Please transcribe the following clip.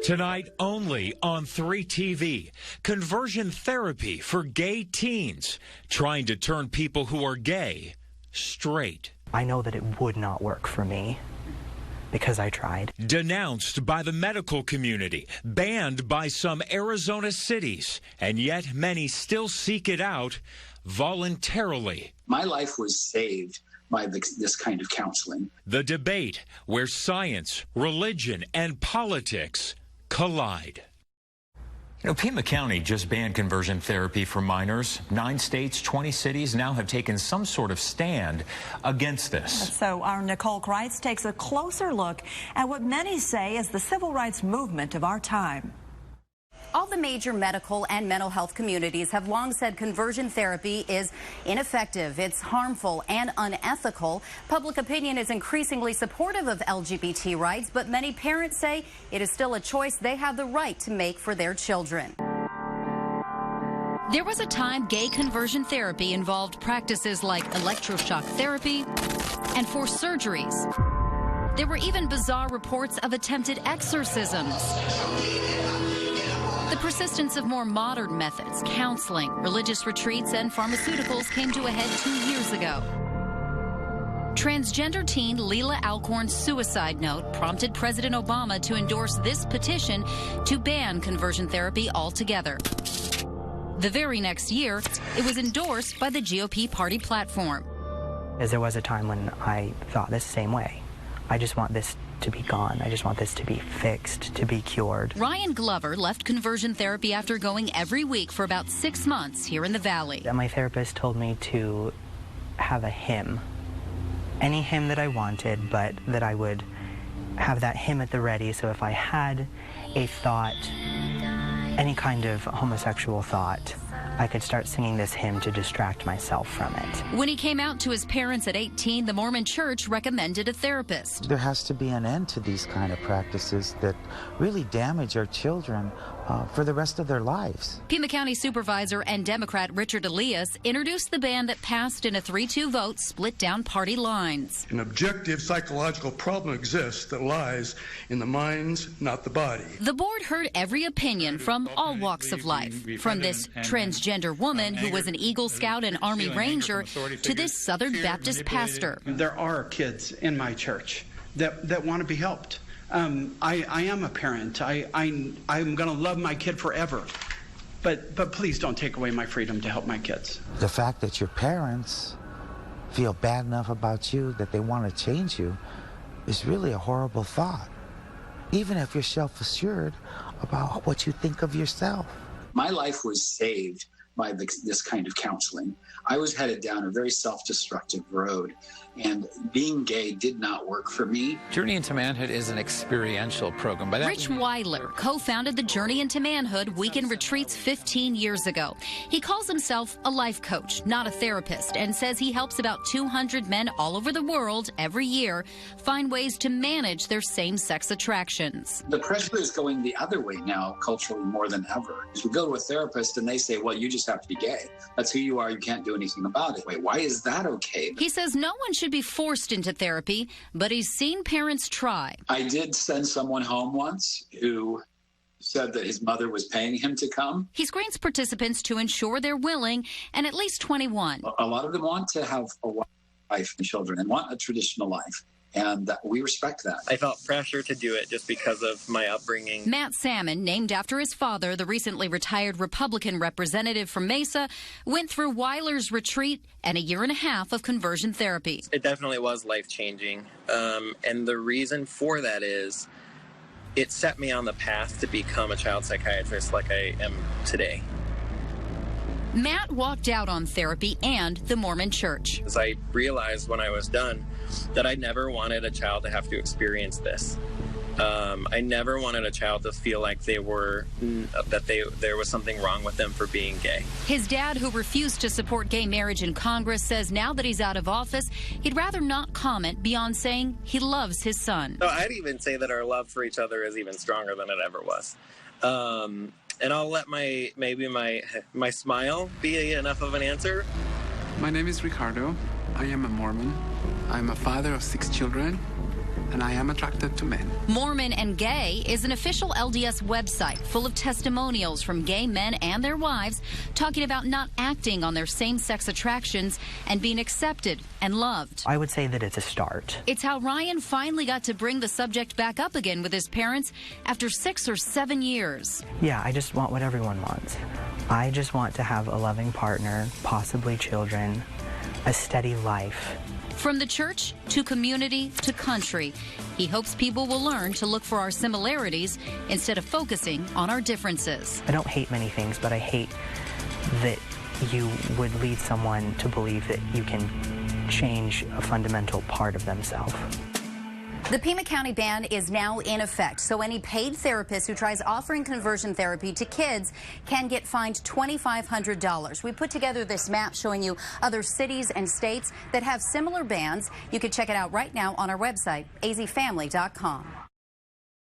Tonight only on 3TV, conversion therapy for gay teens, trying to turn people who are gay straight. I know that it would not work for me because I tried. Denounced by the medical community, banned by some Arizona cities, and yet many still seek it out voluntarily. My life was saved by this kind of counseling. The debate where science, religion, and politics collide. You know, Pima County just banned conversion therapy for minors. 9 states, 20 cities now have taken some sort of stand against this. So our Nicole Kreitz takes a closer look at what many say is the civil rights movement of our time. All the major medical and mental health communities have long said conversion therapy is ineffective, it's harmful and unethical. Public opinion is increasingly supportive of LGBT rights, but many parents say it is still a choice they have the right to make for their children. There was a time gay conversion therapy involved practices like electroshock therapy and forced surgeries. There were even bizarre reports of attempted exorcisms. The persistence of more modern methods, counseling, religious retreats, and pharmaceuticals came to a head 2 years ago. Transgender teen Leila Alcorn's suicide note prompted President Obama to endorse this petition to ban conversion therapy altogether. The very next year, it was endorsed by the GOP party platform. As there was a time when I thought this same way. I just want this to be gone. I just want this to be fixed, to be cured. Ryan Glover left conversion therapy after going every week for about 6 months here in the Valley. And my therapist told me to have a hymn, any hymn that I wanted, but that I would have that hymn at the ready, so if I had a thought, any kind of homosexual thought, I could start singing this hymn to distract myself from it. When he came out to his parents at 18, the Mormon Church recommended a therapist. There has to be an end to these kind of practices that really damage our children for the rest of their lives. Pima County Supervisor and Democrat Richard Elias introduced the ban that passed in a 3-2 vote, split down party lines. An objective psychological problem exists that lies in the minds, not the body. The board heard every opinion from all walks of life, from this transgender woman who was an Eagle Scout and Army Ranger to this Southern Baptist pastor. There are kids in my church that want to be helped. I am a parent. I'm going to love my kid forever. But please don't take away my freedom to help my kids. The fact that your parents feel bad enough about you that they want to change you is really a horrible thought, even if you're self-assured about what you think of yourself. My life was saved by this kind of counseling. I was headed down a very self-destructive road, and being gay did not work for me. Journey into Manhood is an experiential program. Rich Weiler co-founded the Journey into Manhood weekend retreats 15 years ago. He calls himself a life coach, not a therapist, and says he helps about 200 men all over the world every year find ways to manage their same-sex attractions. The pressure is going the other way now, culturally, more than ever. We go to a therapist and they say, well, you just have to be gay. That's who you are. You can't do anything about it. Wait, why is that okay? He says no one should be forced into therapy, but he's seen parents try. I did send someone home once who said that his mother was paying him to come. He screens participants to ensure they're willing and at least 21. A lot of them want to have a wife and children and want a traditional life. And we respect that. I felt pressure to do it just because of my upbringing. Matt Salmon, named after his father, the recently retired Republican representative from Mesa, went through Weiler's retreat and a year and a half of conversion therapy. It definitely was life-changing. And the reason for that is it set me on the path to become a child psychiatrist like I am today. Matt walked out on therapy and the Mormon Church. As I realized when I was done that I never wanted a child to have to experience this. I never wanted a child to feel like there was something wrong with them for being gay. His dad, who refused to support gay marriage in Congress, says now that he's out of office, he'd rather not comment beyond saying he loves his son. So I'd even say that our love for each other is even stronger than it ever was. And I'll let my smile be enough of an answer. My name is Ricardo. I am a Mormon. I'm a father of 6 children. and I am attracted to men. Mormon and Gay is an official LDS website full of testimonials from gay men and their wives talking about not acting on their same-sex attractions and being accepted and loved. I would say that it's a start. It's how Ryan finally got to bring the subject back up again with his parents after 6 or 7 years. Yeah, I just want what everyone wants. I just want to have a loving partner, possibly children, a steady life. From the church to community to country, he hopes people will learn to look for our similarities instead of focusing on our differences. I don't hate many things, but I hate that you would lead someone to believe that you can change a fundamental part of themselves. The Pima County ban is now in effect, so any paid therapist who tries offering conversion therapy to kids can get fined $2,500. We put together this map showing you other cities and states that have similar bans. You can check it out right now on our website, azfamily.com.